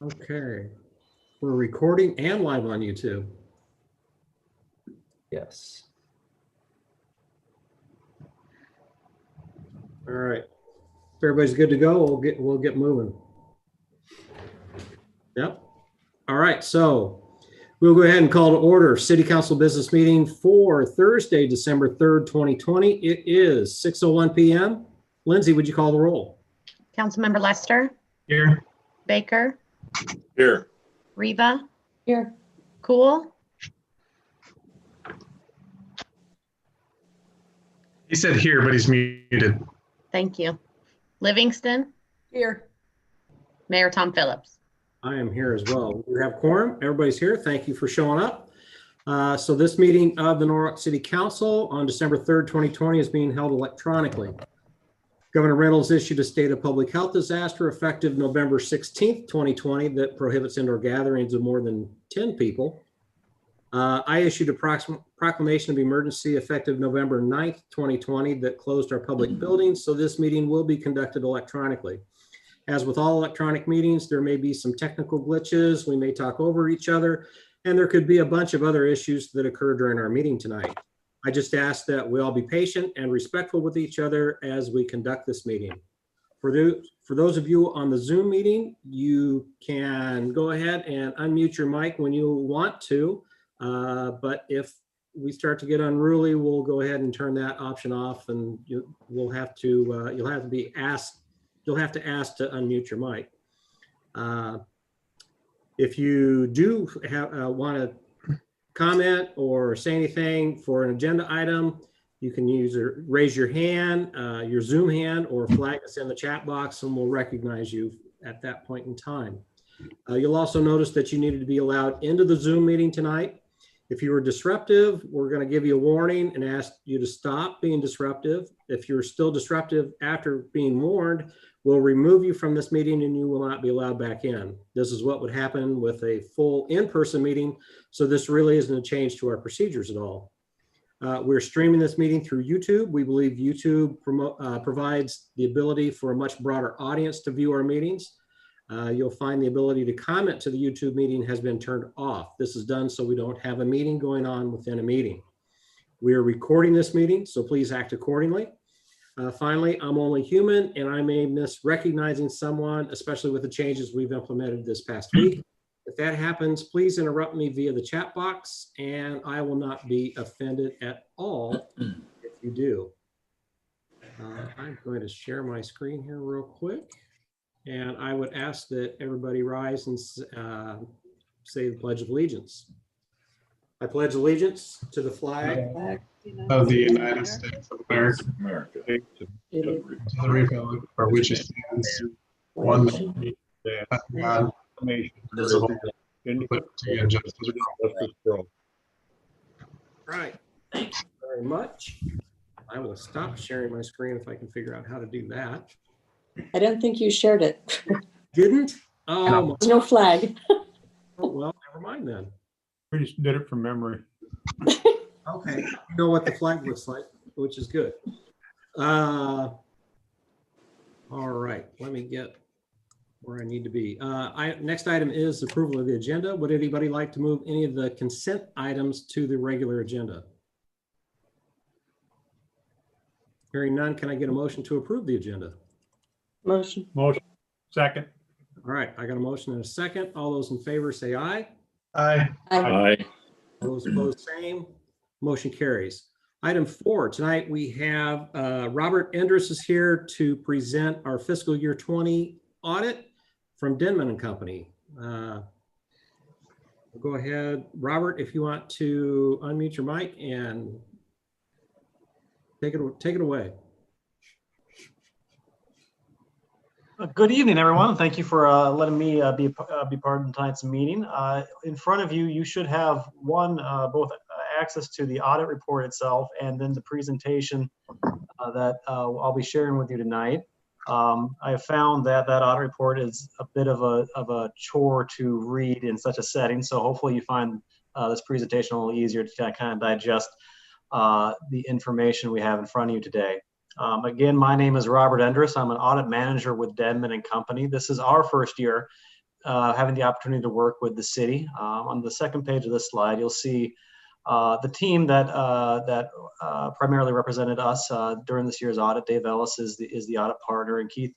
Okay. We're recording and live on YouTube. Yes. All right. If everybody's good to go, we'll get moving. Yep. All right. So we'll go ahead and call to order City Council business meeting for Thursday, December 3rd, 2020. It is 6:01 p.m. Lindsay, would you call the roll? Councilmember Lester? Here. Baker? Here. Riva? Here. Cool? He said here, but he's muted. Thank you. Livingston? Here. Mayor Tom Phillips? I am here as well. We have quorum. Everybody's here. Thank you for showing up. So this meeting of the Norwalk City Council on December 3rd, 2020 is being held electronically. Governor Reynolds issued a state of public health disaster effective November 16th, 2020 that prohibits indoor gatherings of more than 10 people. I issued a proclamation of emergency effective November 9th, 2020 that closed our public buildings. So this meeting will be conducted electronically. As with all electronic meetings, there may be some technical glitches. We may talk over each other, and there could be a bunch of other issues that occur during our meeting tonight. I just ask that we all be patient and respectful with each other as we conduct this meeting. For those of you on the Zoom meeting, you can go ahead and unmute your mic when you want to. But if we start to get unruly, we'll go ahead and turn that option off, and you'll have to ask to unmute your mic. If you do want to comment or say anything for an agenda item, you can raise your hand, your Zoom hand, or flag us in the chat box, and we'll recognize you at that point in time. You'll also notice that you needed to be allowed into the Zoom meeting tonight. If you were disruptive, we're going to give you a warning and ask you to stop being disruptive. If you're still disruptive after being warned, we'll remove you from this meeting and you will not be allowed back in. This is what would happen with a full in-person meeting. So this really isn't a change to our procedures at all. We're streaming this meeting through YouTube. We believe YouTube provides the ability for a much broader audience to view our meetings. You'll find the ability to comment to the YouTube meeting has been turned off. This is done so we don't have a meeting going on within a meeting. We are recording this meeting, so please act accordingly. Finally, I'm only human and I may miss recognizing someone, especially with the changes we've implemented this past week. If that happens, please interrupt me via the chat box and I will not be offended at all if you do. I'm going to share my screen here real quick. And I would ask that everybody rise and say the Pledge of Allegiance. I pledge allegiance to the flag Of the United States of America. To the republic for which it stands, one nation, God, indivisible, with liberty and justice for all. Right. Thank you very much. I will stop sharing my screen if I can figure out how to do that. I don't think you shared it. Didn't? Oh, There's no flag. well, never mind then. We just did it from memory. Okay, you know what the flag looks like, which is good. All right, let me get where I need to be. Next item is approval of the agenda. Would anybody like to move any of the consent items to the regular agenda? Hearing none, can I get a motion to approve the agenda? Motion. Motion. Second. All right, I got a motion and a second. All those in favor say aye. Aye. Aye. All those opposed, same. Motion carries. Item 4, tonight we have Robert Endres is here to present our fiscal year 20 audit from Denman and Company. Go ahead, Robert, if you want to unmute your mic and take it away. Good evening, everyone. Thank you for letting me be part of tonight's meeting. In front of you, you should have both access to the audit report itself and then the presentation that I'll be sharing with you tonight. I have found that audit report is a bit of a chore to read in such a setting, so hopefully you find this presentation a little easier to kind of digest the information we have in front of you today. Again, my name is Robert Endres. I'm an audit manager with Denman and Company. This is our first year having the opportunity to work with the city. On the second page of this slide, you'll see the team that primarily represented us during this year's audit. Dave Ellis is the audit partner, and Keith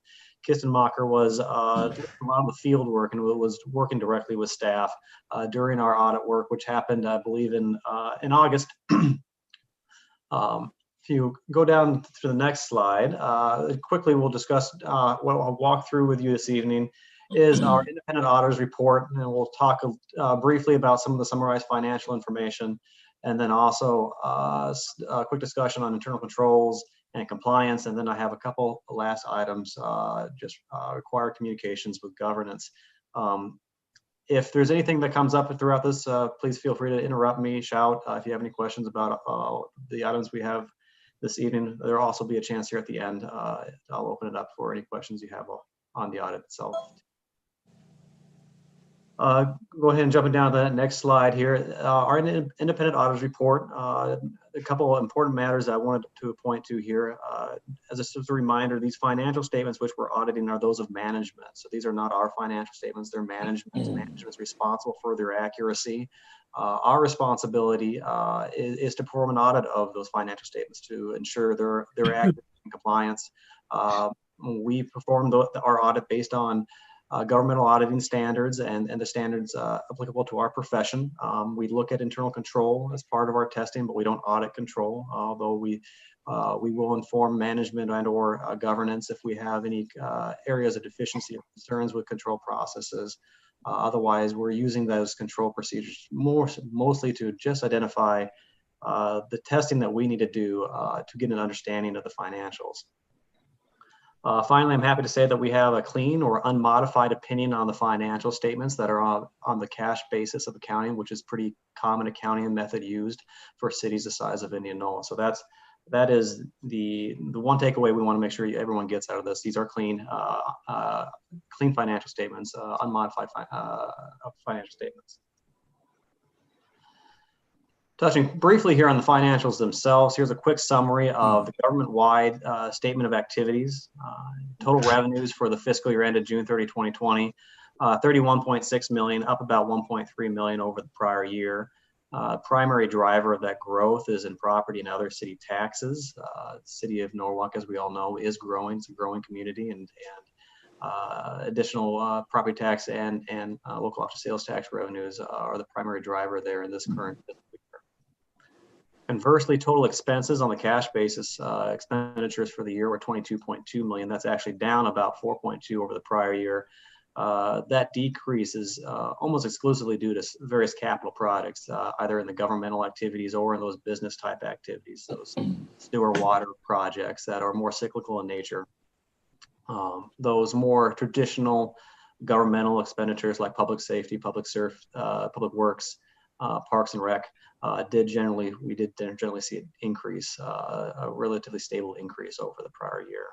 Kistenmacher was doing a lot of the field work and was working directly with staff during our audit work, which happened, I believe, in August. If you go down to the next slide, quickly we'll discuss what I'll walk through with you this evening is our independent auditors report, and we'll talk briefly about some of the summarized financial information, and then also a quick discussion on internal controls and compliance, and then I have a couple last items, just required communications with governance. If there's anything that comes up throughout this, please feel free to interrupt me, shout if you have any questions about the items we have this evening. There'll also be a chance here at the end. I'll open it up for any questions you have on the audit itself. Go ahead and jumping down to the next slide here. Our independent auditors report, a couple of important matters I wanted to point to here. As a reminder, these financial statements which we're auditing are those of management. So these are not our financial statements, they're management's. Management's responsible for their accuracy. Our responsibility is to perform an audit of those financial statements to ensure their accuracy and compliance. We perform our audit based on governmental auditing standards and the standards applicable to our profession. We look at internal control as part of our testing, but we don't audit control, although we will inform management and/or governance if we have any areas of deficiency or concerns with control processes. Otherwise, we're using those control procedures mostly to just identify the testing that we need to do to get an understanding of the financials. Finally, I'm happy to say that we have a clean or unmodified opinion on the financial statements that are on the cash basis of accounting, which is pretty common accounting method used for cities the size of Indianola. So that is the one takeaway we want to make sure everyone gets out of this. These are clean financial statements, unmodified financial statements. Touching briefly here on the financials themselves, here's a quick summary of the government-wide statement of activities. Total revenues for the fiscal year ended June 30, 2020, 31.6 million, up about 1.3 million over the prior year. Primary driver of that growth is in property and other city taxes. The city of Norwalk, as we all know, is growing. It's a growing community, and additional property tax and local option sales tax revenues are the primary driver there in this current fiscal year. Conversely, total expenses on the cash basis, expenditures for the year were 22.2 million. That's actually down about 4.2 over the prior year. That decrease is almost exclusively due to various capital projects, either in the governmental activities or in those business type activities, those sewer water projects that are more cyclical in nature. Those more traditional governmental expenditures like public safety, public works, parks and rec, we did generally see an increase, a relatively stable increase over the prior year.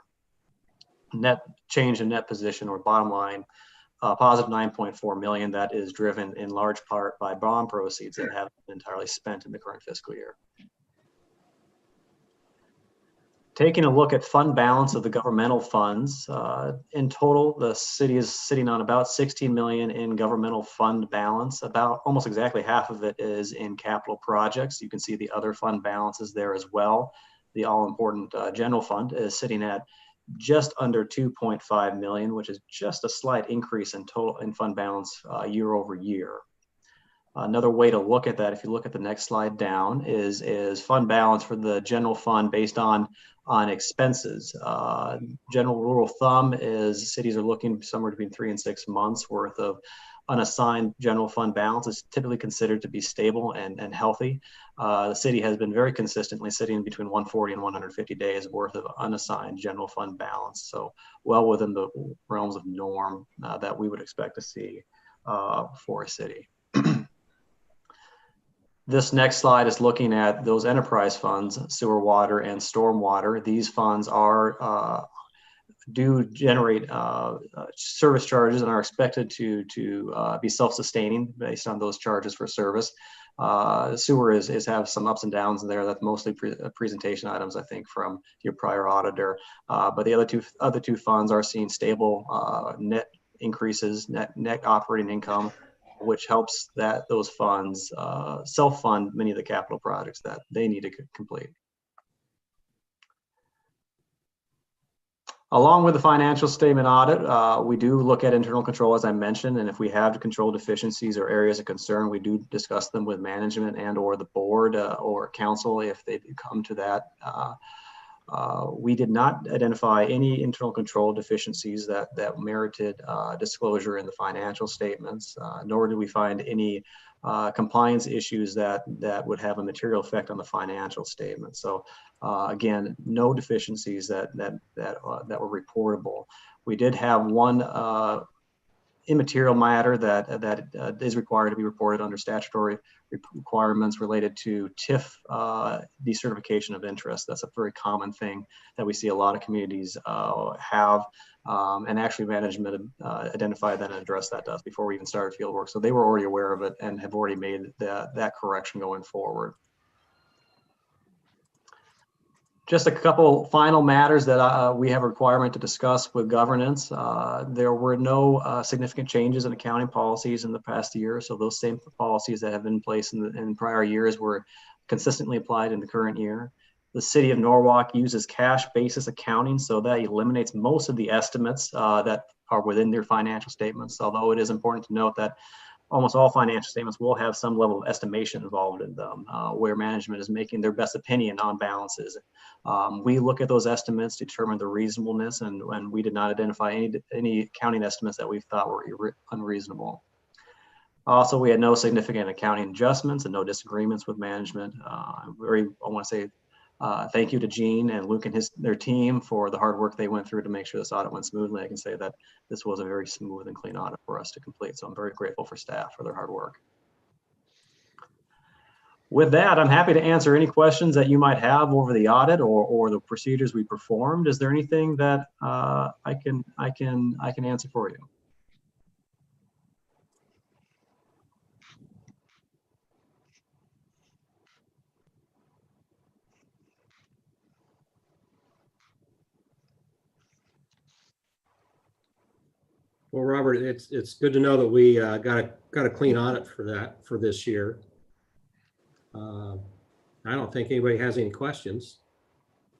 Net change in net position or bottom line, positive 9.4 million. That is driven in large part by bond proceeds that have been entirely spent in the current fiscal year. Taking a look at fund balance of the governmental funds, in total, the city is sitting on about 16 million in governmental fund balance. About almost exactly half of it is in capital projects. You can see the other fund balances there as well. The all-important general fund is sitting at just under 2.5 million, which is just a slight increase in total in fund balance year over year. Another way to look at that, if you look at the next slide down, is fund balance for the general fund based on expenses. General rule of thumb is cities are looking somewhere between 3 and 6 months worth of unassigned general fund balance is typically considered to be stable and healthy. The city has been very consistently sitting between 140 and 150 days worth of unassigned general fund balance. So well within the realms of norm that we would expect to see for a city. This next slide is looking at those enterprise funds, sewer, water, and stormwater. These funds do generate service charges and are expected to be self-sustaining based on those charges for service. Sewer is have some ups and downs in there. That's mostly presentation items, I think, from your prior auditor. But the other two funds are seeing stable net increases net operating income, which helps those funds self-fund many of the capital projects that they need to complete. Along with the financial statement audit, we do look at internal control, as I mentioned, and if we have control deficiencies or areas of concern, we do discuss them with management and or the board or council if they come to that. We did not identify any internal control deficiencies that merited disclosure in the financial statements, nor did we find any compliance issues that would have a material effect on the financial statement. So again, no deficiencies that were reportable. We did have one immaterial matter that is required to be reported under statutory requirements related to TIF decertification of interest. That's a very common thing that we see a lot of communities have, and actually management identified that and addressed that to us before we even started field work. So they were already aware of it and have already made that correction going forward. Just a couple final matters that we have a requirement to discuss with governance. There were no significant changes in accounting policies in the past year. So those same policies that have been in place in prior years were consistently applied in the current year. The city of Norwalk uses cash basis accounting, so that eliminates most of the estimates that are within their financial statements. Although it is important to note that almost all financial statements will have some level of estimation involved in them, where management is making their best opinion on balances. We look at those estimates, determine the reasonableness, and we did not identify any accounting estimates that we thought were unreasonable. Also, we had no significant accounting adjustments and no disagreements with management. I want to say thank you to Gene and Luke and their team for the hard work they went through to make sure this audit went smoothly. I can say that this was a very smooth and clean audit for us to complete. So I'm very grateful for staff for their hard work. With that, I'm happy to answer any questions that you might have over the audit or the procedures we performed. Is there anything that I can answer for you? Well, Robert, it's good to know that we got a clean audit for this year. I don't think anybody has any questions.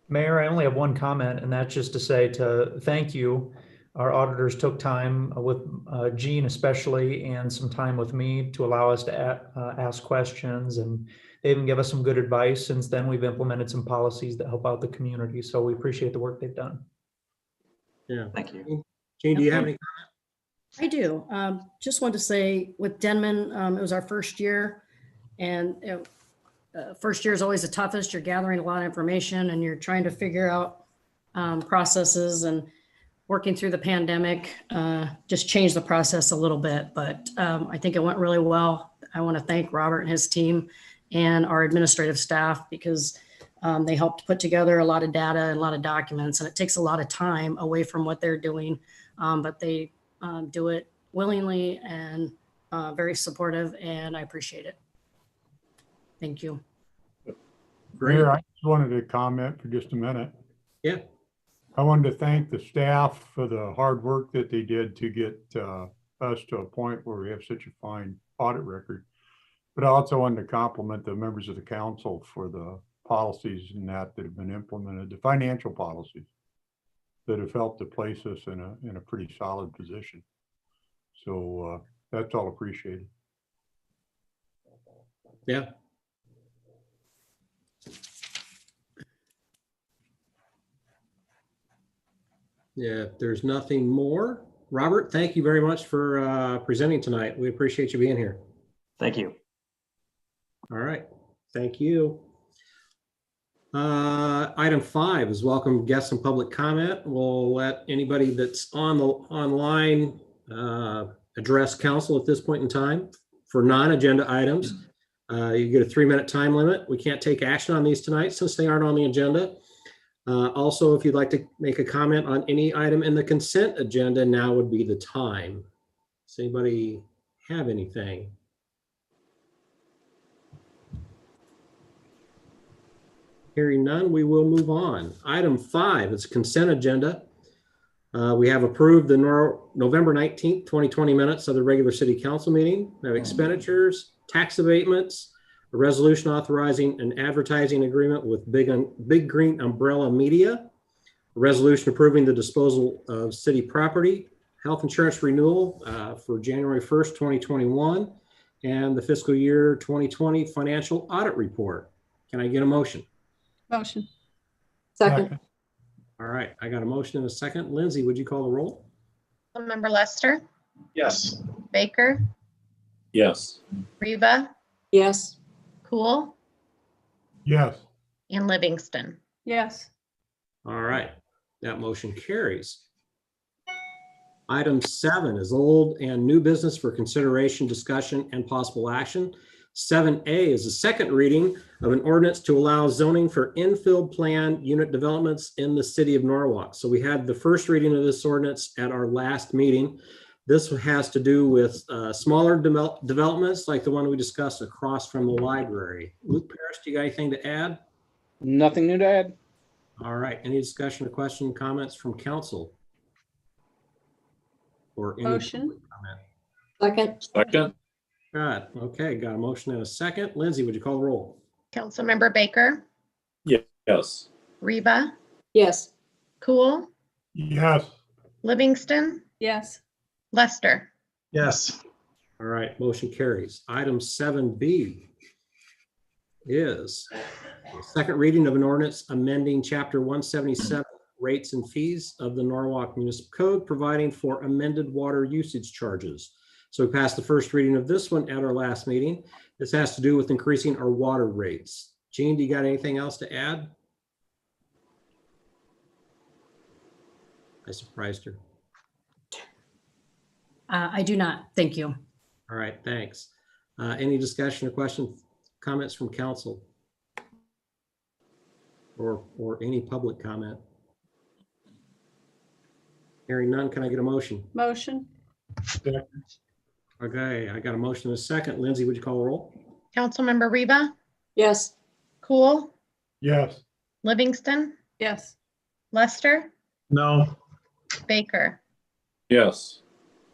Mayor, I only have one comment, and that's just to say to thank you. Our auditors took time with Gene especially, and some time with me to allow us to ask questions, and they even give us some good advice. Since then, we've implemented some policies that help out the community, so we appreciate the work they've done. Yeah, Thank you. Gene, do you have any? I do. Just wanted to say with Denman, it was our first year, and first year is always the toughest. You're gathering a lot of information and you're trying to figure out processes, and working through the pandemic just changed the process a little bit, but I think it went really well. I want to thank Robert and his team and our administrative staff, because they helped put together a lot of data and a lot of documents, and it takes a lot of time away from what they're doing, but they do it willingly and very supportive, and I appreciate it. Thank you. Great. Mayor, I just wanted to comment for just a minute. Yeah. I wanted to thank the staff for the hard work that they did to get us to a point where we have such a fine audit record. But I also wanted to compliment the members of the council for the policies and that have been implemented, the financial policies that have helped to place us in a pretty solid position. So that's all appreciated. Yeah. Yeah, if there's nothing more, Robert, thank you very much for presenting tonight. We appreciate you being here. Thank you. All right, thank you. Item 5 is welcome guests and public comment. We'll let anybody that's online address council at this point in time. For non-agenda items, you get a 3-minute time limit. We can't take action on these tonight since they aren't on the agenda. Also, if you'd like to make a comment on any item in the consent agenda, now would be the time. Does anybody have anything? Hearing none, we will move on. Item 5 is consent agenda. We have approved the November 19th, 2020 minutes of the regular city council meeting. We have expenditures, tax abatements, a resolution authorizing an advertising agreement with Big Green Umbrella Media, a resolution approving the disposal of city property, health insurance renewal for January 1st, 2021, and the fiscal year 2020 financial audit report. Can I get a motion? Motion. Second. All right, I got a motion and a second. Lindsay, would you call the roll? Councilmember Lester, Yes. Baker, Yes. Reba, Yes. Cool, Yes. and Livingston. Yes. All right, that motion carries. Item 7 is old and new business for consideration, discussion, and possible action. 7A is a second reading of an ordinance to allow zoning for infill plan unit developments in the city of Norwalk. So we had the first reading of this ordinance at our last meeting. This has to do with smaller developments like the one we discussed across from the library. Luke Parrish, do you got anything to add? Nothing new to add. All right, any discussion or question, comments from council? Or any Motion. public comment? Second. Second. Got, okay, got a motion and a second. Lindsay, would you call the roll? Councilmember Baker, Yes. Reba, Yes. Cool, Yes. Livingston, Yes. Lester. Yes. All right, motion carries. Item 7B is the second reading of an ordinance amending Chapter 177 rates and fees of the Norwalk Municipal Code, providing for amended water usage charges. So we passed the first reading of this one at our last meeting. This has to do with increasing our water rates. Jean, do you got anything else to add? I surprised her. I do not. Thank you. All right, thanks. Any discussion or questions, comments from council? Or any public comment? Hearing none, can I get a motion? Motion. Okay, I got a motion and a second. Lindsay, would you call the roll? Councilmember Reba, Yes. Cool, Yes. Livingston, Yes. Lester, No. Baker. Yes.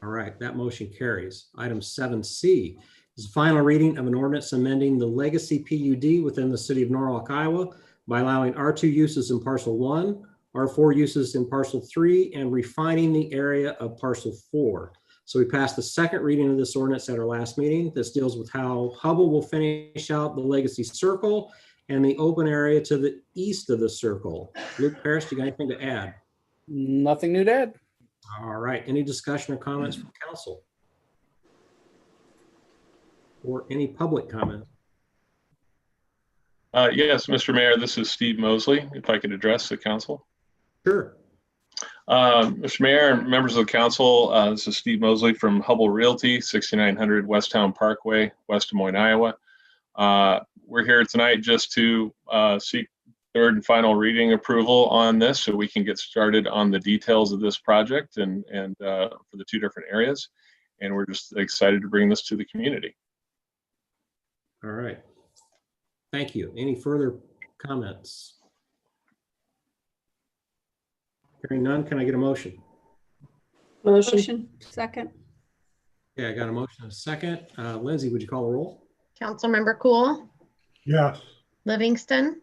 All right, that motion carries. Item 7C is the final reading of an ordinance amending the legacy PUD within the city of Norwalk, Iowa by allowing R2 uses in parcel 1, R4 uses in parcel 3, and refining the area of parcel 4. So we passed the second reading of this ordinance at our last meeting. This deals with how Hubble will finish out the legacy circle and the open area to the east of the circle. Luke Parrish, do you got anything to add? Nothing new to add. All right, any discussion or comments from council? Or any public comment? Yes, Mr. Mayor, this is Steve Mosley, if I could address the council. Sure. Mr. Mayor and members of the council, this is Steve Mosley from Hubble Realty, 6900 Westtown Parkway, West Des Moines, Iowa. We're here tonight just to seek third and final reading approval on this so we can get started on the details of this project and for the two different areas. And we're just excited to bring this to the community. All right. Thank you. Any further comments? Hearing none, can I get a motion? Motion. Motion. Second. Yeah, I got a motion and a second. Lindsay, would you call the roll? Councilmember Cool, Yes. Livingston,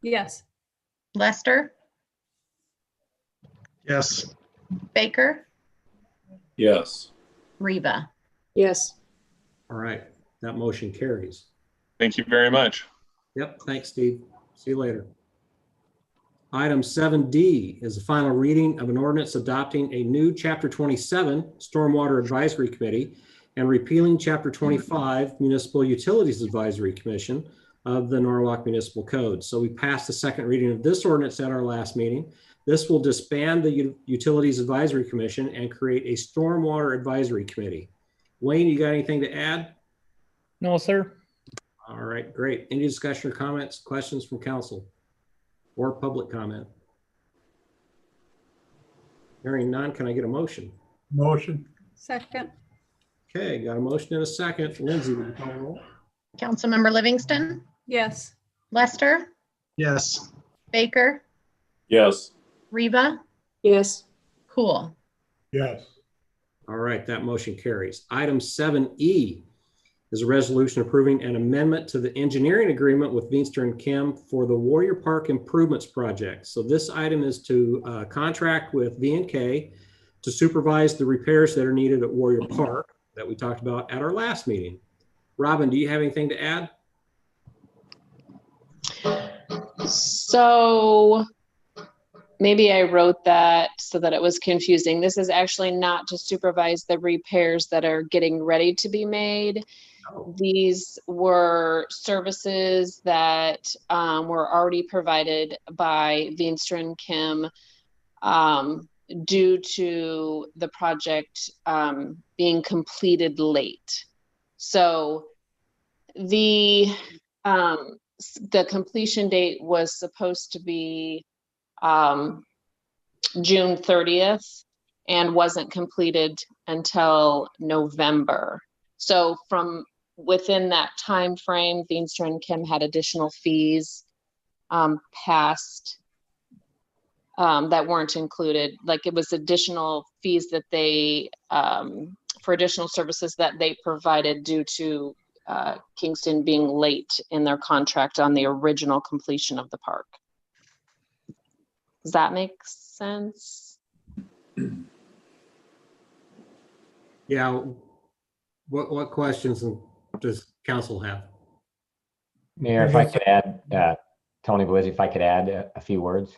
Yes. Lester, Yes. Baker, Yes. Reba. Yes. All right, that motion carries. Thank you very much. Yep, thanks, Steve. See you later. Item 7D is the final reading of an ordinance adopting a new Chapter 27 Stormwater Advisory Committee and repealing Chapter 25 Municipal Utilities Advisory Commission of the Norwalk Municipal Code. So we passed the second reading of this ordinance at our last meeting. This will disband the Utilities Advisory Commission and create a Stormwater Advisory Committee. Wayne, you got anything to add? No, sir. All right, great. Any discussion or comments, questions from council or public comment? Hearing none, can I get a motion? Motion. Second. Okay, got a motion and a second. Lindsay, would you call the roll? Councilmember Livingston, Yes. Lester, Yes. Baker, Yes. Reba, Yes. Cool. Yes. All right, that motion carries. Item 7E is a resolution approving an amendment to the engineering agreement with Veenster and Kim for the Warrior Park Improvements Project. So this item is to contract with V&K to supervise the repairs that are needed at Warrior Park that we talked about at our last meeting. Robin, do you have anything to add? So maybe I wrote that so that it was confusing. This is actually not to supervise the repairs that are getting ready to be made. These were services that were already provided by Veenster and Kim due to the project being completed late. So the completion date was supposed to be June 30th and wasn't completed until November. So from within that time frame, Veenster and Kim had additional fees passed that weren't included. Like it was additional fees that they for additional services that they provided due to Kingston being late in their contract on the original completion of the park. Does that make sense? Yeah. What questions does council have? Mayor, if I could add, Tony Blizzy, if I could add a few words.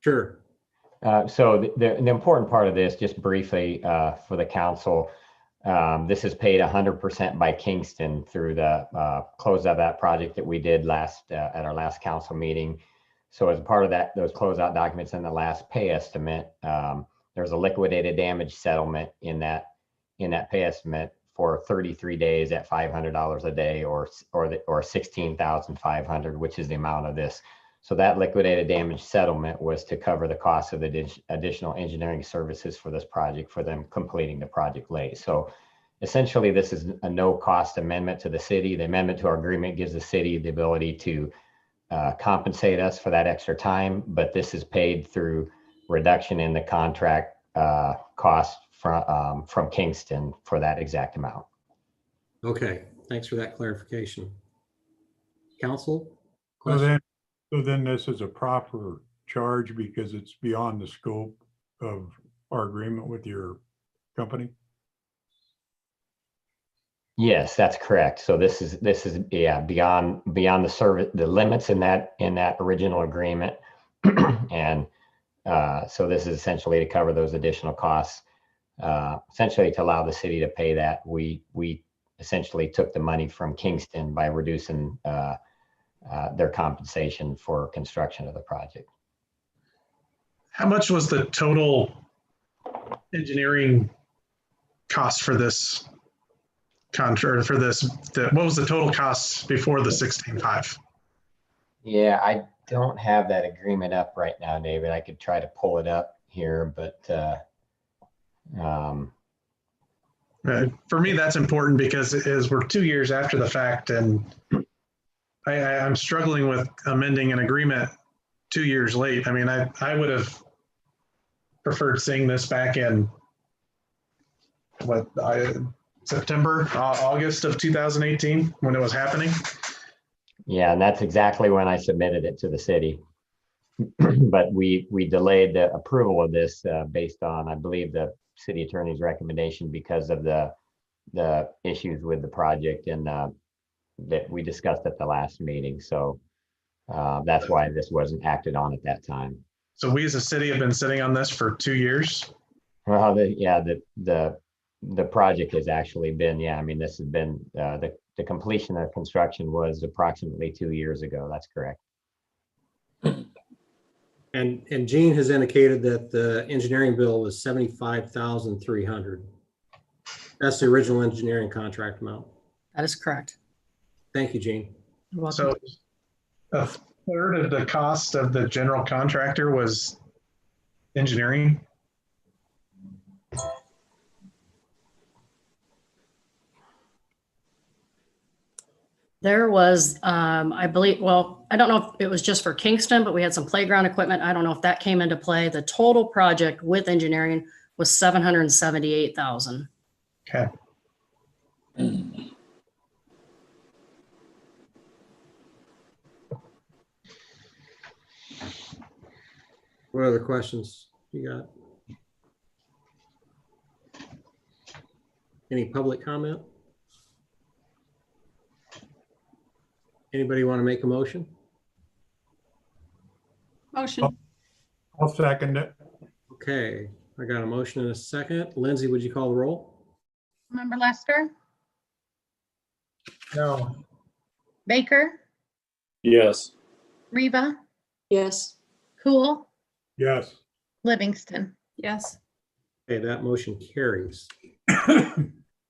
Sure. So the important part of this, just briefly for the council, this is paid 100% by Kingston through the close of that project that we did at our last council meeting. So as part of that, those closeout documents and the last pay estimate, there's a liquidated damage settlement in that pay estimate for 33 days at $500 a day or $16,500, which is the amount of this. So that liquidated damage settlement was to cover the cost of the additional engineering services for this project, for them completing the project late. So essentially, this is a no-cost amendment to the city. The amendment to our agreement gives the city the ability to compensate us for that extra time, but this is paid through reduction in the contract cost from Kingston for that exact amount. Okay, thanks for that clarification. Council? So then this is a proper charge because it's beyond the scope of our agreement with your company? Yes, that's correct. So this is beyond the service, the limits in that original agreement. And so this is essentially to cover those additional costs, essentially to allow the city to pay that. We essentially took the money from Kingston by reducing their compensation for construction of the project. How much was the total engineering cost for this contract, for this? What was the total cost before the 16.5? Yeah, I don't have that agreement up right now, David. I could try to pull it up here, but for me, that's important because we're 2 years after the fact, and I'm struggling with amending an agreement 2 years late. I mean, I would have preferred seeing this back in September, August of 2018 when it was happening. yeah, and that's exactly when I submitted it to the city. But we delayed the approval of this based on, I believe, the city attorney's recommendation because of the issues with the project and that we discussed at the last meeting. So that's why this wasn't acted on at that time. So we as a city have been sitting on this for 2 years. Well, the project has actually been, I mean, this has been the completion of construction was approximately 2 years ago. That's correct. And Gene has indicated that the engineering bill was $75,300. That's the original engineering contract amount. That is correct. Thank you, Gene. You're welcome. So a third of the cost of the general contractor was engineering. There was, I believe, well, I don't know if it was just for Kingston, but we had some playground equipment. I don't know if that came into play. The total project with engineering was 778,000. Okay. What other questions you got? Any public comment? Anybody want to make a motion? Motion. I'll second it. Okay, I got a motion and a second. Lindsay, would you call the roll? Member Lester, No. Baker, Yes. Reba, Yes. Cool, Yes. Livingston. Yes. Okay, that motion carries.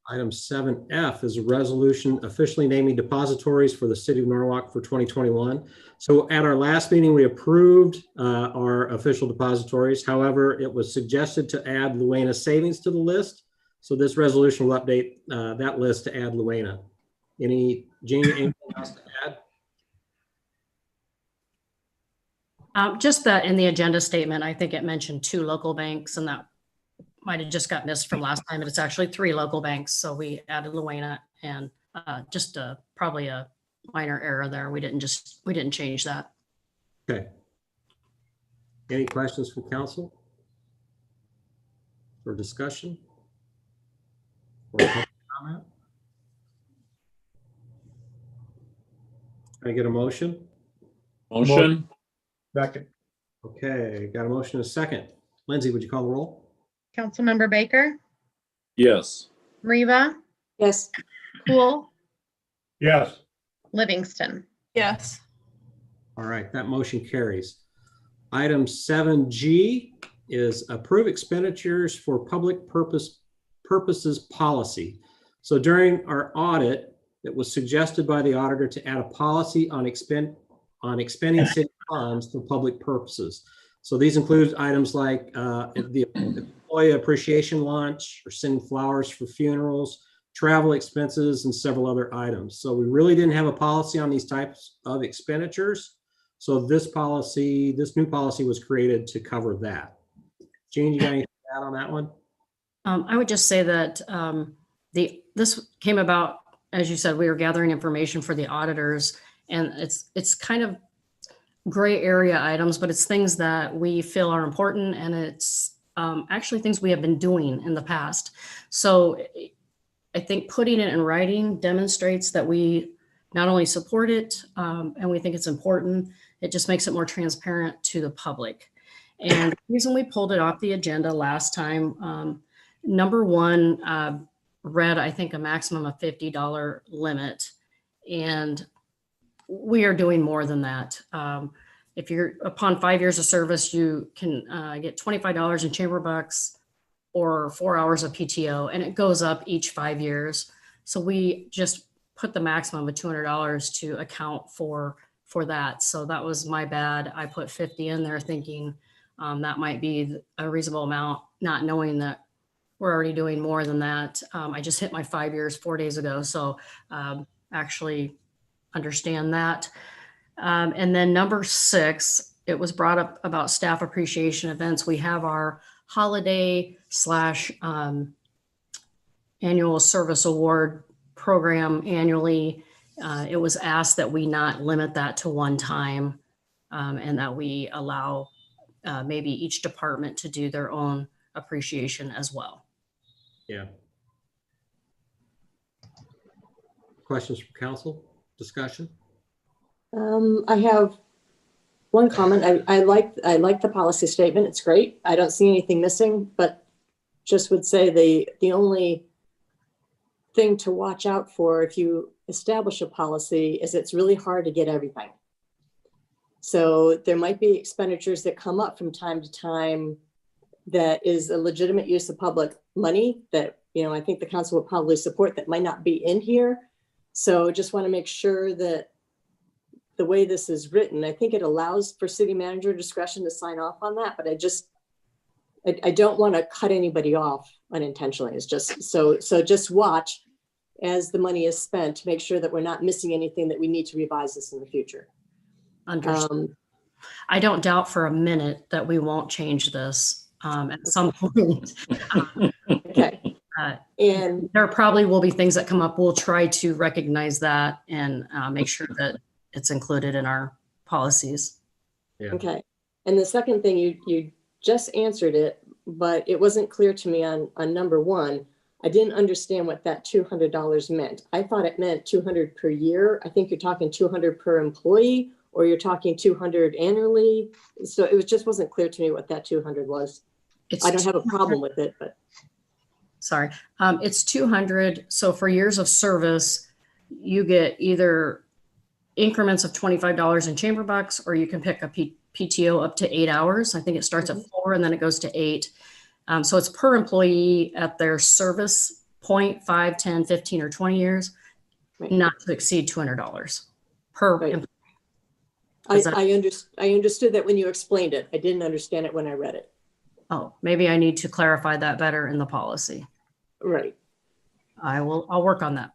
Item 7F is a resolution officially naming depositories for the city of Norwalk for 2021. So at our last meeting, we approved our official depositories. However, it was suggested to add Luena Savings to the list. So this resolution will update that list to add Luena. Jean, anything else to add? Just that in the agenda statement, I think it mentioned 2 local banks, and that might have just got missed from last time, but it's actually 3 local banks. So we added Luena, and just probably a minor error there. We didn't change that. Okay. Any questions from council? For discussion? Or public comment? Can I get a motion? Motion? Second. Okay, got a motion and a second. Lindsay, would you call the roll? Councilmember Baker, Yes. Reba, Yes. Cool, Yes. Livingston. Yes. All right, that motion carries. Item 7G is approve expenditures for public purposes policy. So during our audit, it was suggested by the auditor to add a policy on expending city funds for public purposes. So these include items like the employee appreciation lunch, or sending flowers for funerals, travel expenses, and several other items. So we really didn't have a policy on these types of expenditures. So this new policy was created to cover that. Jean, you got anything to add on that one? I would just say that this came about, as you said, we were gathering information for the auditors, and it's kind of gray area items, but it's things that we feel are important, and it's actually things we have been doing in the past. So I think putting it in writing demonstrates that we not only support it and we think it's important, it just makes it more transparent to the public. And the reason we pulled it off the agenda last time, number one, read, I think, a maximum of $50 limit. And we are doing more than that. If you're upon 5 years of service, you can get $25 in chamber bucks or 4 hours of PTO, and it goes up each 5 years. So we just put the maximum of $200 to account for that. So that was my bad. I put 50 in there thinking that might be a reasonable amount, not knowing that we're already doing more than that. I just hit my 5 years 4 days ago. So actually understand that. And then number 6, it was brought up about staff appreciation events. We have our holiday / annual service award program annually. It was asked that we not limit that to one time and that we allow maybe each department to do their own appreciation as well. Yeah. Questions from council? Discussion? I have one comment. I like the policy statement. It's great. I don't see anything missing, but just would say the only thing to watch out for if you establish a policy is it's really hard to get everything. So there might be expenditures that come up from time to time that is a legitimate use of public money that, I think the council will probably support that might not be in here. So just want to make sure that the way this is written, I think it allows for city manager discretion to sign off on that, but I don't want to cut anybody off unintentionally. It's just so just watch as the money is spent to make sure that we're not missing anything that we need to revise this in the future. Understood. I don't doubt for a minute that we won't change this at some point. Okay. And There probably will be things that come up. We'll try to recognize that and make sure that it's included in our policies. Yeah. okay. And the second thing, you just answered it, but it wasn't clear to me on number one. I didn't understand what that $200 meant. I thought it meant 200 per year. I think you're talking 200 per employee, or you're talking 200 annually. So it just wasn't clear to me what that 200 was. It's I don't have a problem with it, but Sorry, it's 200. So for years of service, you get either increments of $25 in chamber bucks, or you can pick a PTO up to 8 hours. I think it starts at 4 and then it goes to 8. So it's per employee at their service point, 5, 10, 15, or 20 years, right. not to exceed $200 per Right. employee. I understood that when you explained it. I didn't understand it when I read it. Oh, maybe I need to clarify that better in the policy. Right. I'll work on that.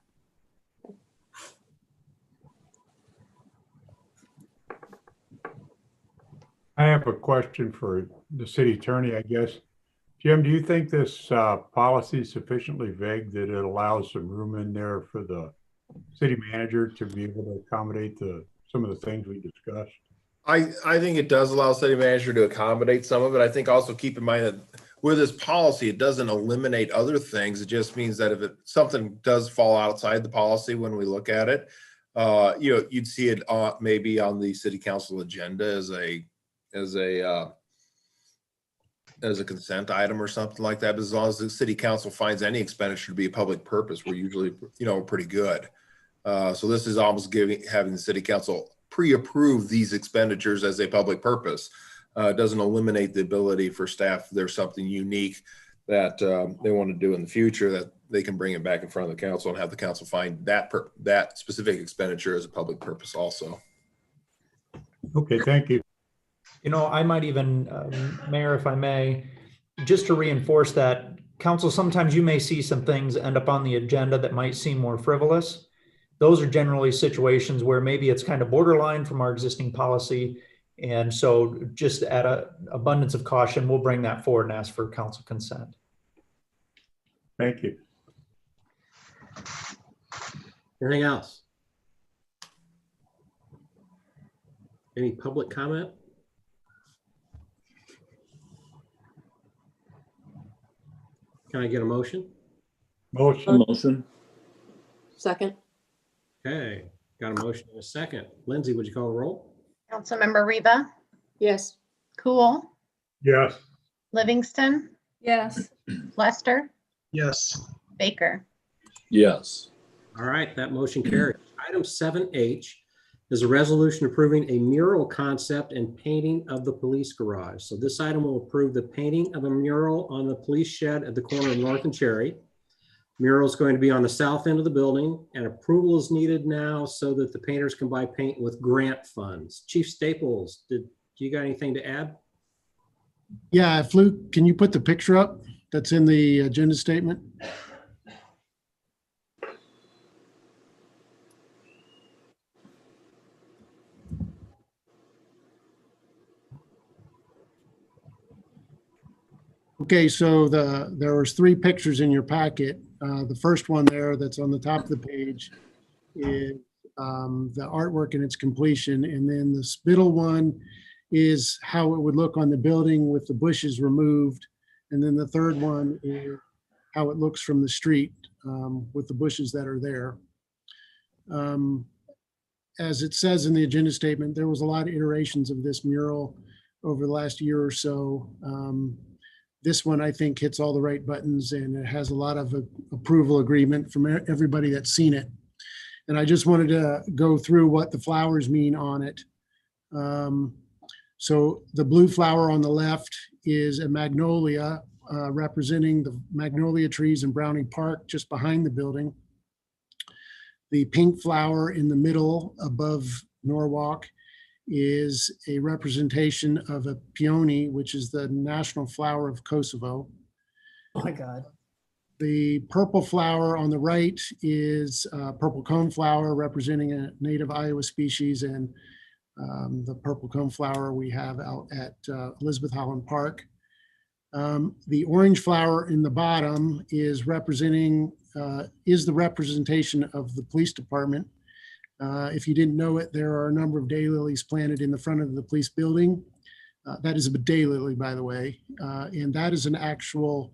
I have a question for the city attorney, I guess. Jim, do you think this policy is sufficiently vague that it allows some room in there for the city manager to be able to accommodate some of the things we discussed? I think it does allow city manager to accommodate some of it. I think also keep in mind that with this policy, it doesn't eliminate other things. It just means that if something does fall outside the policy when we look at it, you'd see it maybe on the city council agenda as a consent item or something like that. But as long as the city council finds any expenditure to be a public purpose, we're usually, pretty good. So this is almost having the city council pre-approve these expenditures as a public purpose. It doesn't eliminate the ability for staff, if there's something unique that they want to do in the future, that they can bring it back in front of the council and have the council find that specific expenditure as a public purpose also. Okay, thank you. I might even, Mayor, if I may, just to reinforce that, council, sometimes you may see some things end up on the agenda that might seem more frivolous. Those are generally situations where maybe it's kind of borderline from our existing policy. And so just at an abundance of caution, we'll bring that forward and ask for council consent. Thank you. Anything else? Any public comment? Can I get a motion? Motion. Second. Okay, got a motion in a second. Lindsay, would you call the roll? Councilmember Reba, Yes. Cool, Yes. Livingston, Yes. Lester, Yes. Baker. Yes. All right, that motion carries. Item 7H is a resolution approving a mural concept and painting of the police garage. So this item will approve the painting of a mural on the police shed at the corner of North and Cherry. Mural is going to be on the south end of the building, and approval is needed now so that the painters can buy paint with grant funds. Chief Staples, do you got anything to add? Yeah, Luke, can you put the picture up that's in the agenda statement? Okay, so there was 3 pictures in your packet. The first one there that's on the top of the page is the artwork in its completion. And then the middle one is how it would look on the building with the bushes removed. And then the third one is how it looks from the street with the bushes that are there. As it says in the agenda statement, there was a lot of iterations of this mural over the last year or so. This one, I think, hits all the right buttons, and it has a lot of approval agreement from everybody that's seen it. And I just wanted to go through what the flowers mean on it. So the blue flower on the left is a magnolia representing the magnolia trees in Browning Park just behind the building. The pink flower in the middle above Norwalk is a representation of a peony, which is the national flower of Kosovo. Oh my God. The purple flower on the right is a purple cone flower representing a native Iowa species, and The purple coneflower we have out at Elizabeth Holland Park. The orange flower in the bottom is the representation of the police department. If you didn't know it, there are a number of daylilies planted in the front of the police building. That is a daylily, by the way, and that is an actual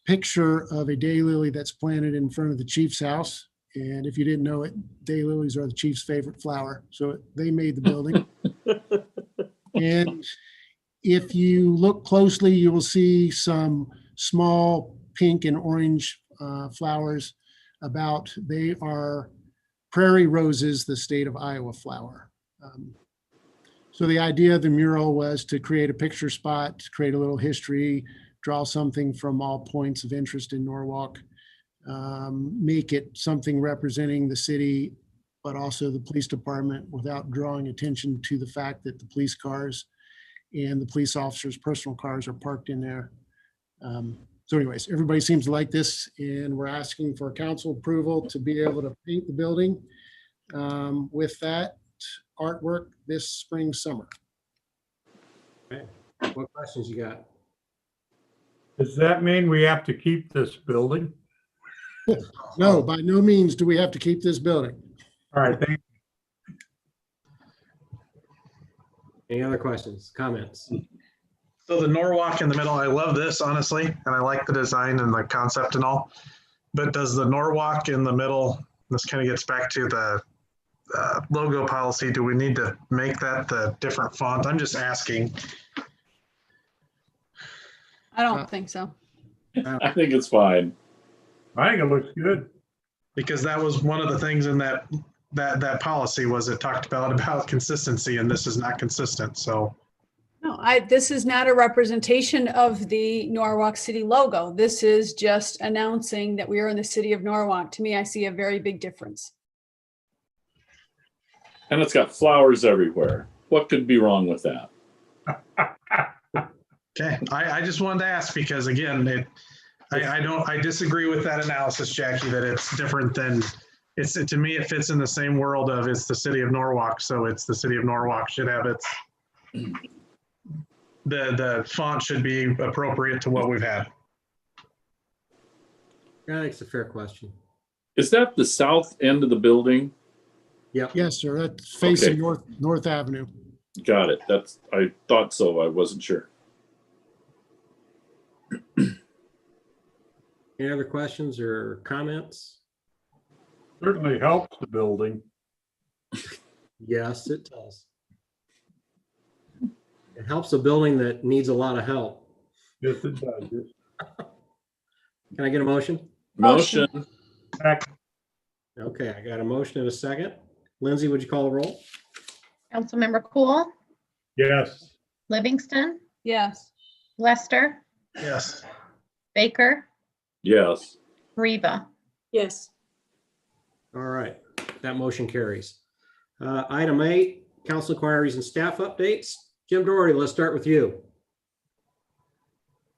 picture of a daylily that's planted in front of the chief's house. And if you didn't know it, daylilies are the chief's favorite flower. So they made the building. And if you look closely, you will see some small pink and orange flowers about. They are prairie roses, the state of Iowa flower. So the idea of the mural was to create a picture spot, to create a little history, draw something from all points of interest in Norwalk, make it something representing the city, but also the police department without drawing attention to the fact that the police cars and the police officers' personal cars are parked in there. So anyways, everybody seems to like this, and we're asking for council approval to be able to paint the building with that artwork this spring, summer. Okay. What questions you got? Does that mean we have to keep this building? No, by no means do we have to keep this building. All right, thank you. Any other questions, comments? So the Norwalk in the middle, I love this, honestly, and I like the design and the concept and all. But does the Norwalk in the middle, this kind of gets back to the logo policy, do we need to make that the different font? I'm just asking. I don't think so. I think it's fine. I think it looks good. Because that was one of the things in that policy was it talked about consistency, and this is not consistent, so. No, this is not a representation of the Norwalk City logo. This is just announcing that we are in the city of Norwalk. To me, I see a very big difference. And it's got flowers everywhere. What could be wrong with that? Okay, I just wanted to ask because again, I disagree with that analysis, Jackie, that it's different than, to me, it fits in the same world of it's the city of Norwalk. So it's the city of Norwalk should have its, the font should be appropriate to what we've had. I think it's a fair question. Is that the south end of the building? Yep. Yes, sir. That's facing Okay. North Avenue. Got it. I thought so. I wasn't sure. Any other questions or comments? Certainly helps the building. Yes, it does. It helps a building that needs a lot of help. Yes, it does. Can I get a motion? Motion. Okay, I got a motion and a second. Lindsay, would you call the roll? Councilmember Cool, Yes. Livingston, Yes. Lester, Yes. Baker, Yes. Reba. Yes. All right, that motion carries. Item 8, council inquiries and staff updates. Jim Doherty, let's start with you.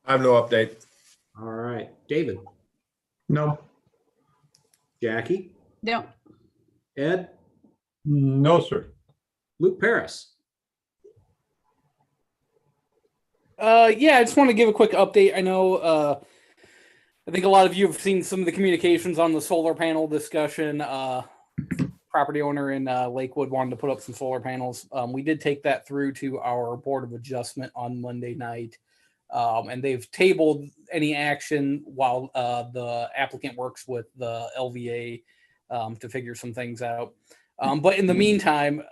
I have no update. All right, David, No. Jackie, No. Ed, No, sir. Luke Paris. Yeah, I just want to give a quick update. I know, I think a lot of you have seen some of the communications on the solar panel discussion. Property owner in Lakewood wanted to put up some solar panels. We did take that through to our Board of Adjustment on Monday night. And they've tabled any action while the applicant works with the LVA to figure some things out. But in the meantime,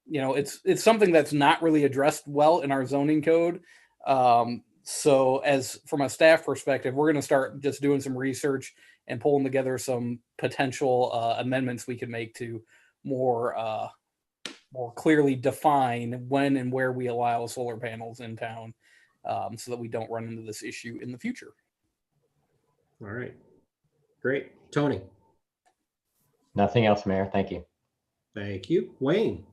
it's something that's not really addressed well in our zoning code. So as from a staff perspective, we're going to start just doing some research and pulling together some potential amendments we could make to more clearly define when and where we allow solar panels in town, so that we don't run into this issue in the future. All right, great. Tony. Nothing else, Mayor. Thank you. Thank you. Wayne.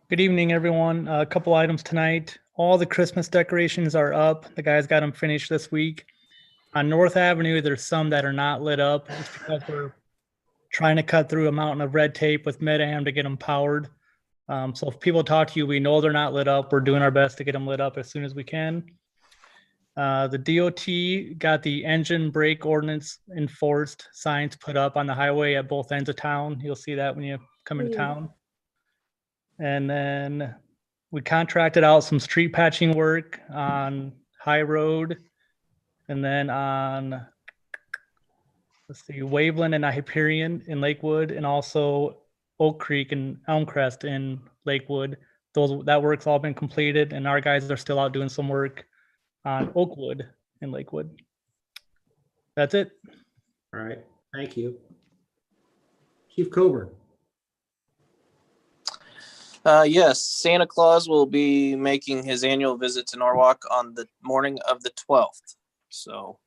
Good evening, everyone. A couple items tonight. All the Christmas decorations are up. The guys got them finished this week. On North Avenue, there's some that are not lit up. It's because we're trying to cut through a mountain of red tape with Mid-Am to get them powered. So if people talk to you, we know they're not lit up. We're doing our best to get them lit up as soon as we can. The DOT got the engine brake ordinance enforced signs put up on the highway at both ends of town. You'll see that when you come into town. And then we contracted out some street patching work on High Road, and then on, let's see, Waveland and Hyperion in Lakewood, and also Oak Creek and Elmcrest in Lakewood. That work's all been completed, and our guys are still out doing some work on Oakwood in Lakewood. That's it. All right, thank you. Chief Coburn. Yes, Santa Claus will be making his annual visit to Norwalk on the morning of the 12th. So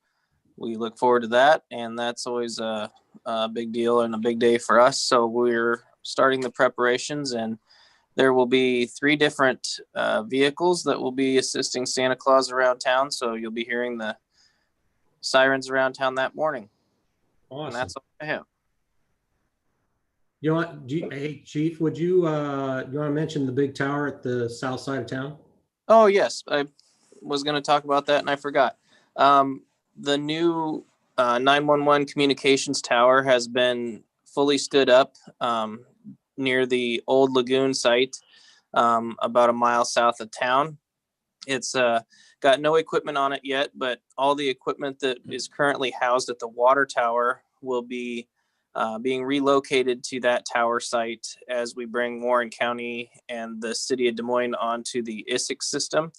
we look forward to that. And that's always a big deal and a big day for us. So we're starting the preparations, and there will be 3 different vehicles that will be assisting Santa Claus around town. So you'll be hearing the sirens around town that morning. Awesome. And that's all I have. You know what, hey, Chief, would you want to mention the big tower at the south side of town? Oh, yes. I was going to talk about that and I forgot. The new 911 communications tower has been fully stood up near the old lagoon site, about a mile south of town. It's got no equipment on it yet, but all the equipment that is currently housed at the water tower will be being relocated to that tower site as we bring Warren County and the city of Des Moines onto the ISIC system.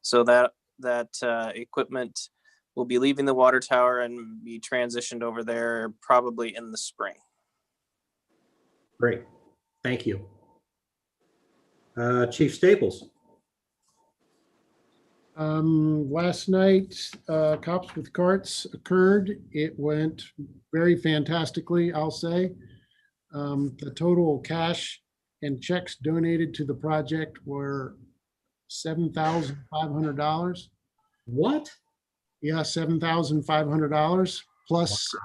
So that equipment will be leaving the water tower and be transitioned over there probably in the spring. Great, thank you. Chief Staples. Last night, Cops with Carts occurred. It went very fantastically, I'll say. The total cash and checks donated to the project were $7,500. What? Yeah, $7,500 plus.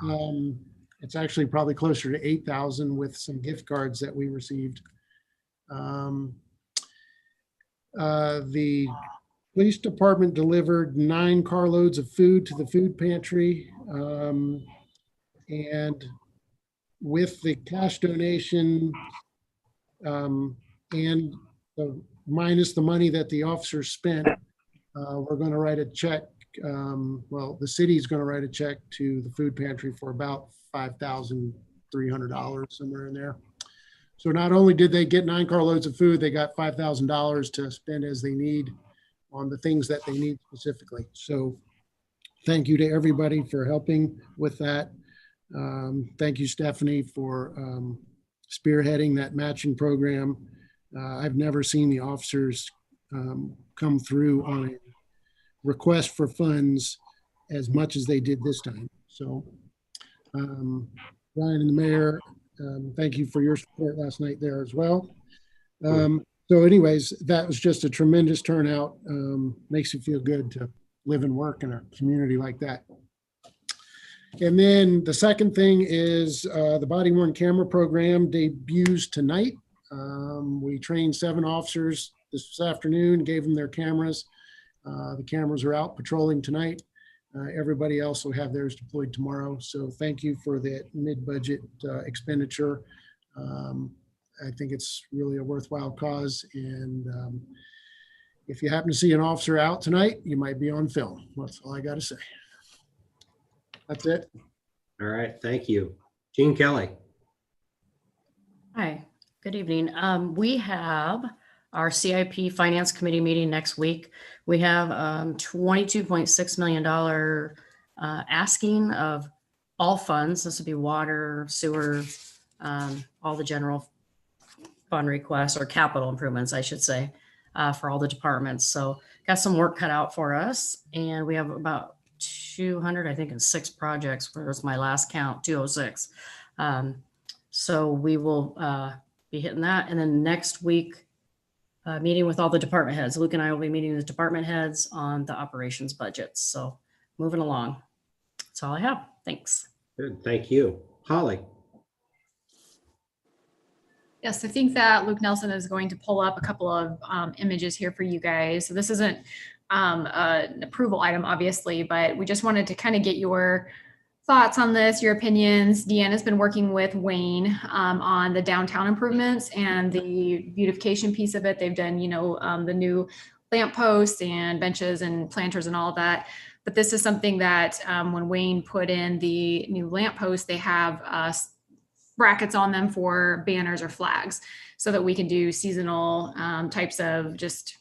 It's actually probably closer to 8,000 with some gift cards that we received. The police department delivered 9 carloads of food to the food pantry. And with the cash donation and minus the money that the officers spent, we're going to write a check. Well, the city's going to write a check to the food pantry for about $5,300, somewhere in there. So not only did they get 9 carloads of food, they got $5,000 to spend as they need on the things that they need specifically. So thank you to everybody for helping with that. Thank you, Stephanie, for spearheading that matching program. I've never seen the officers come through on a request for funds as much as they did this time. So Ryan and the mayor, thank you for your support last night there as well. So anyways, that was just a tremendous turnout. Makes you feel good to live and work in a community like that. And then the second thing is the body worn camera program debuts tonight. We trained 7 officers this afternoon, gave them their cameras. The cameras are out patrolling tonight. Everybody else will have theirs deployed tomorrow. So thank you for that mid-budget expenditure. I think it's really a worthwhile cause. And if you happen to see an officer out tonight, you might be on film. That's all I got to say. That's it. All right, thank you. Gene Kelly. Hi, good evening. We have our CIP Finance Committee meeting next week. We have $22.6 million asking of all funds. This would be water, sewer, all the general fund requests, or capital improvements, I should say, for all the departments. So got some work cut out for us. And we have about 200, I think, in 6 projects, where was my last count, 206. So we will be hitting that. And then next week, meeting with all the department heads. Luke and I will be meeting with department heads on the operations budgets. So moving along. That's all I have. Thanks. Good, thank you. Holly. Yes, I think that Luke Nelson is going to pull up a couple of images here for you guys. So this isn't an approval item, obviously, but we just wanted to kind of get your thoughts on this, your opinions. Deanna's been working with Wayne on the downtown improvements and the beautification piece of it. They've done, the new lampposts and benches and planters and all of that. But this is something that when Wayne put in the new lampposts, they have brackets on them for banners or flags so that we can do seasonal types of just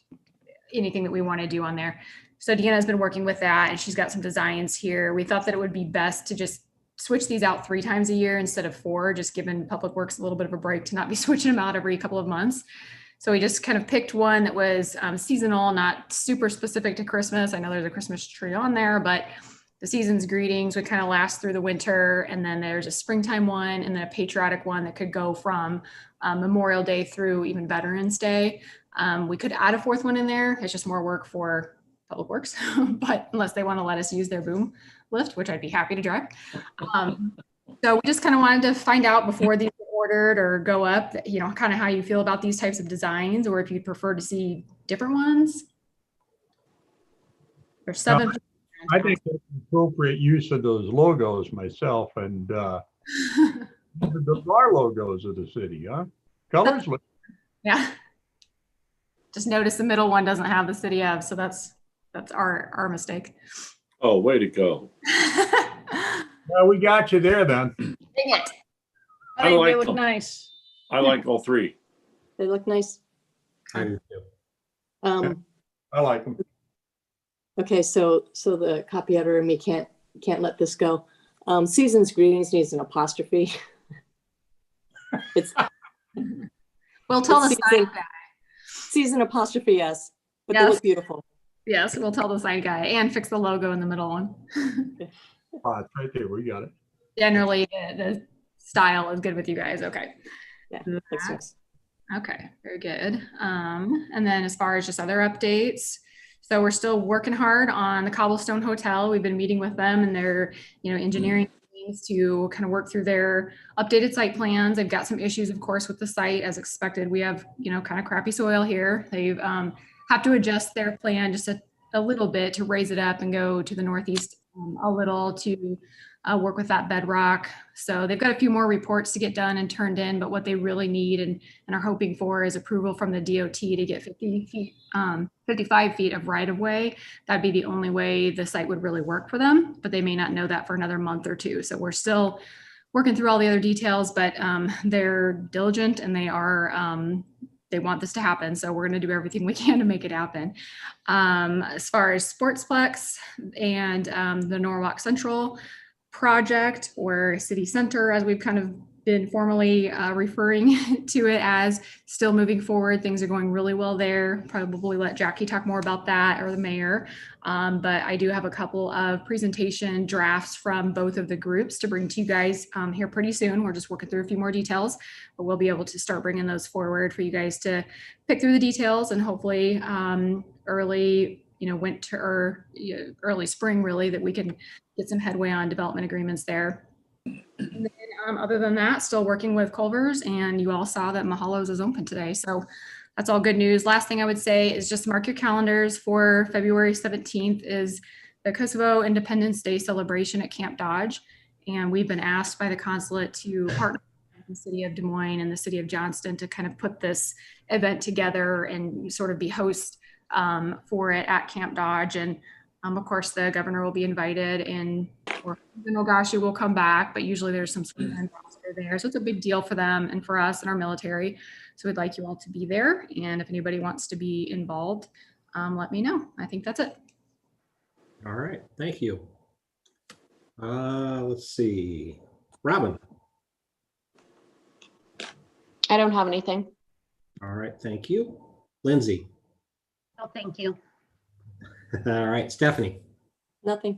anything that we want to do on there. So Deanna's been working with that and she's got some designs here. We thought that it would be best to just switch these out 3 times a year instead of 4, just giving Public Works a little bit of a break to not be switching them out every couple of months. So we just kind of picked one that was seasonal, not super specific to Christmas. I know there's a Christmas tree on there, but the season's greetings would kind of last through the winter. And then there's a springtime one and then a patriotic one that could go from Memorial Day through even Veterans Day. We could add a 4th one in there. It's just more work for Public Works, but unless they want to let us use their boom lift, which I'd be happy to drive. So we just kind of wanted to find out before these were ordered or go up, kind of how you feel about these types of designs, or if you'd prefer to see different ones. There's 7. I think it's appropriate use of those logos myself, and those are logos of the city, huh? Colors look. Yeah. Just notice the middle one doesn't have the city of, so that's our mistake. Oh, way to go. Well, we got you there then. Dang it. I I think like they look them. nice. I like all 3. They look nice. I do too. I like them. Okay, so the copy editor and me can't let this go. Season's greetings needs an apostrophe. It's We'll tell the season, sign guy. Season apostrophe S, but Yes. they look beautiful. Yes, we'll tell the sign guy and fix the logo in the middle one. It's right there. We got it. Generally, the style is good with you guys. Okay. Yeah, looks nice. Okay, very good. And then as far as just other updates, so we're still working hard on the Cobblestone Hotel. We've been meeting with them and their, engineering teams to kind of work through their updated site plans. They've got some issues, of course, with the site as expected. We have, kind of crappy soil here. They've have to adjust their plan just a little bit to raise it up and go to the northeast a little to work with that bedrock. So they've got a few more reports to get done and turned in, but what they really need and are hoping for is approval from the DOT to get 55 feet of right of way. That'd be the only way the site would really work for them, but they may not know that for another month or 2. So we're still working through all the other details, but they're diligent and they want this to happen. So we're going to do everything we can to make it happen. As far as Sportsplex and the Norwalk Central project, or City Center, as we've kind of been formally referring to it as, still moving forward. Things are going really well there. Probably let Jackie talk more about that, or the mayor. But I do have a couple of presentation drafts from both of the groups to bring to you guys here pretty soon. We're just working through a few more details, but we'll be able to start bringing those forward for you guys to pick through the details, and hopefully early winter or early spring, really, that we can get some headway on development agreements there. And then, other than that, still working with Culver's, and you all saw that Mahalo's is open today. So that's all good news. Last thing I would say is just mark your calendars for February 17th is the Kosovo Independence Day celebration at Camp Dodge. And we've been asked by the consulate to partner with the city of Des Moines and the city of Johnston to kind of put this event together and sort of be host for it at Camp Dodge. And of course, the governor will be invited, and or Ogashi will come back, but usually there's some ambassador there. So it's a big deal for them and for us and our military. So we'd like you all to be there. And if anybody wants to be involved, let me know. I think that's it. All right, thank you. Let's see, Robin. I don't have anything. All right, thank you. Lindsay. Oh, thank you. All right, Stephanie. Nothing.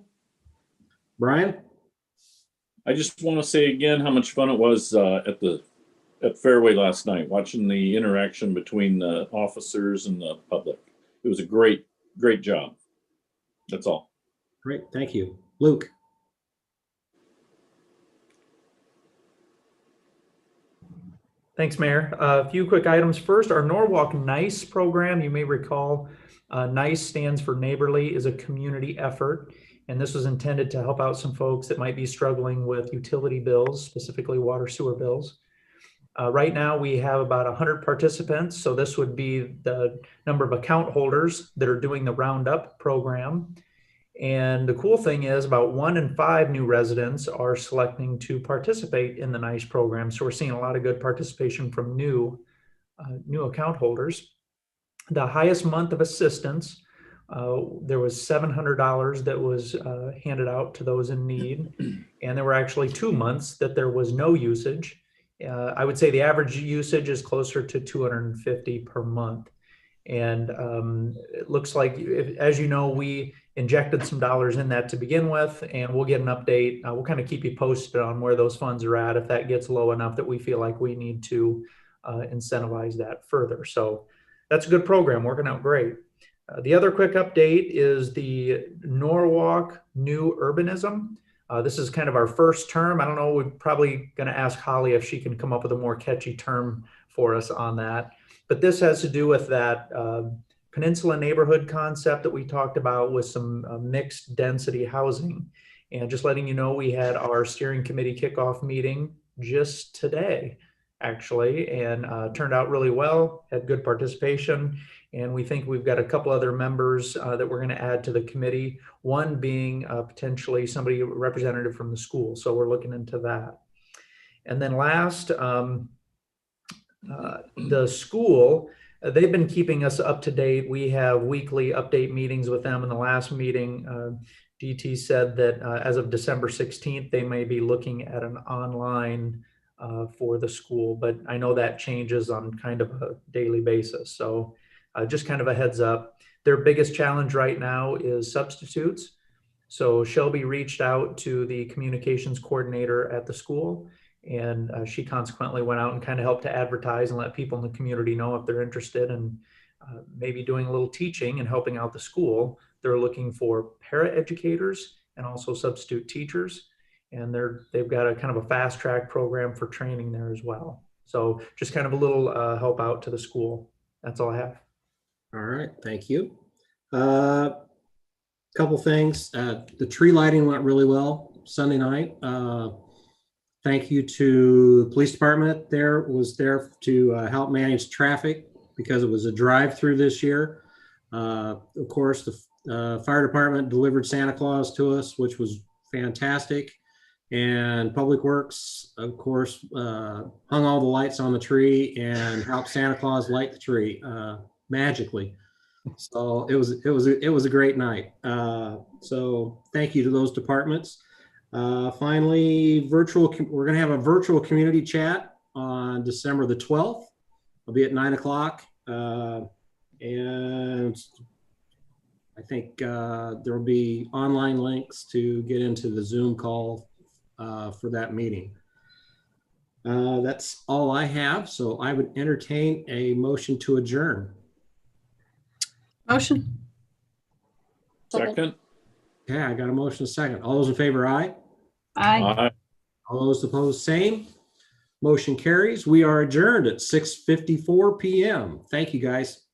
Brian. I just want to say again how much fun it was at Fairway last night, watching the interaction between the officers and the public. It was a great job. That's all. Great, thank you. Luke. Thanks, Mayor. A few quick items. First, our Norwalk NICE program, you may recall, NICE stands for Neighborly, is a community effort. And this was intended to help out some folks that might be struggling with utility bills, specifically water sewer bills. Right now, we have about 100 participants. So this would be the number of account holders that are doing the Roundup program. And the cool thing is about 1 in 5 new residents are selecting to participate in the NICE program. So we're seeing a lot of good participation from new account holders. The highest month of assistance, there was $700 that was handed out to those in need. And there were actually 2 months that there was no usage. I would say the average usage is closer to $250 per month. And it looks like, as you know, we injected some dollars in that to begin with, and we'll get an update. We'll kind of keep you posted on where those funds are at if that gets low enough that we feel like we need to incentivize that further. So that's a good program, working out great. The other quick update is the Norwalk New Urbanism. This is kind of our first term. I don't know, we're probably going to ask Holly if she can come up with a more catchy term for us on that. But this has to do with that peninsula neighborhood concept that we talked about with some mixed density housing. And just letting you know, we had our steering committee kickoff meeting just today, actually, and turned out really well, had good participation. And we think we've got a couple other members that we're going to add to the committee, one being potentially somebody representative from the school. So we're looking into that. And then last, the school, they've been keeping us up to date. We have weekly update meetings with them. In the last meeting, DT said that as of December 16th, they may be looking at an online for the school, but I know that changes on kind of a daily basis. So just kind of a heads up. Their biggest challenge right now is substitutes. So Shelby reached out to the communications coordinator at the school, and she consequently went out and kind of helped to advertise and let people in the community know if they're interested in maybe doing a little teaching and helping out the school. They're looking for paraeducators and also substitute teachers. And they've got a kind of a fast track program for training there as well. So just kind of a little help out to the school. That's all I have. All right, thank you. Couple things. The tree lighting went really well Sunday night. Thank you to the police department was there to help manage traffic because it was a drive-through this year. Of course, the fire department delivered Santa Claus to us, which was fantastic. And Public Works, of course, hung all the lights on the tree and helped Santa Claus light the tree magically. So it was a great night. So thank you to those departments. Finally, we're going to have a virtual community chat on December the 12th. It'll be at 9 o'clock. And I think there will be online links to get into the Zoom call for that meeting. That's all I have. So I would entertain a motion to adjourn. Motion. Second. Okay, I got a motion, a second. All those in favor, aye. Aye. All those opposed, same. Motion carries. We are adjourned at 6:54 p.m. Thank you, guys.